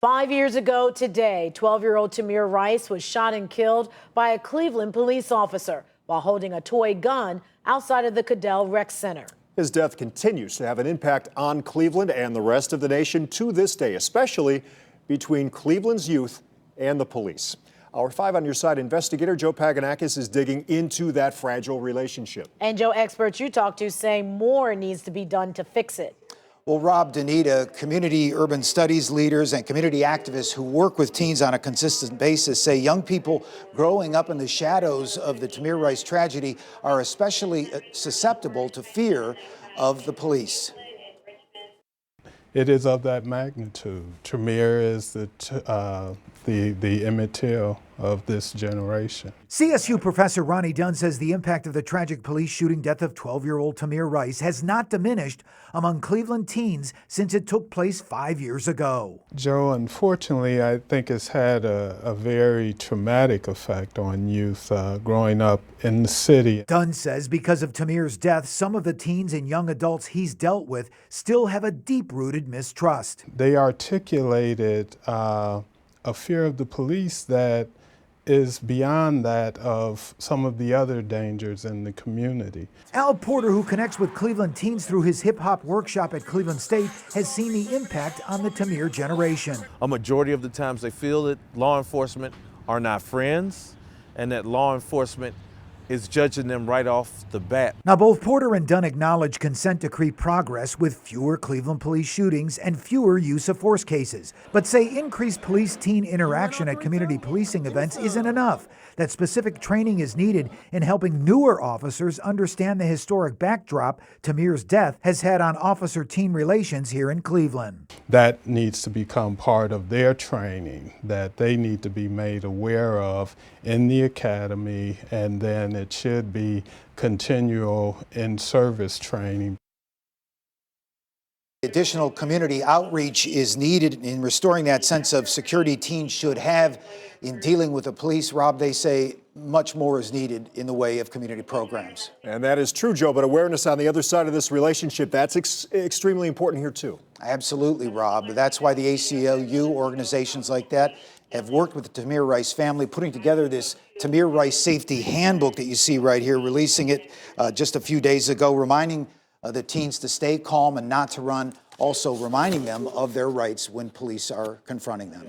5 years ago today, 12-year-old Tamir Rice was shot and killed by a Cleveland police officer while holding a toy gun outside of the Cudell Rec Center. His death continues to have an impact on Cleveland and the rest of the nation to this day, especially between Cleveland's youth and the police. Our 5 on Your Side investigator Joe Paganakis is digging into that fragile relationship. And Joe, experts you talked to say more needs to be done to fix it. Well, Rob, Danita, community urban studies leaders and community activists who work with teens on a consistent basis say young people growing up in the shadows of the Tamir Rice tragedy are especially susceptible to fear of the police. It is of that magnitude. Tamir is the Emmett Till of this generation. CSU professor Ronnie Dunn says the impact of the tragic police shooting death of 12-year-old Tamir Rice has not diminished among Cleveland teens since it took place 5 years ago. Joe, unfortunately, I think it's had a very traumatic effect on youth growing up in the city. Dunn says because of Tamir's death, some of the teens and young adults he's dealt with still have a deep-rooted mistrust. They articulated a fear of the police that is beyond that of some of the other dangers in the community. Al Porter, who connects with Cleveland teens through his hip-hop workshop at Cleveland State, has seen the impact on the Tamir generation. A majority of the times they feel that law enforcement are not friends and that law enforcement is judging them right off the bat. Now, both Porter and Dunn acknowledge consent decree progress with fewer Cleveland police shootings and fewer use of force cases, but say increased police-teen interaction at community policing events isn't enough, that specific training is needed in helping newer officers understand the historic backdrop Tamir's death has had on officer-teen relations here in Cleveland. That needs to become part of their training, that they need to be made aware of in the academy, and then it should be continual in-service training. Additional community outreach is needed in restoring that sense of security teens should have in dealing with the police. Rob, they say much more is needed in the way of community programs. And that is true, Joe, but awareness on the other side of this relationship, that's extremely important here too. Absolutely, Rob. That's why the ACLU, organizations like that, have worked with the Tamir Rice family, putting together this Tamir Rice Safety Handbook that you see right here, releasing it just a few days ago, reminding the teens to stay calm and not to run, also reminding them of their rights when police are confronting them.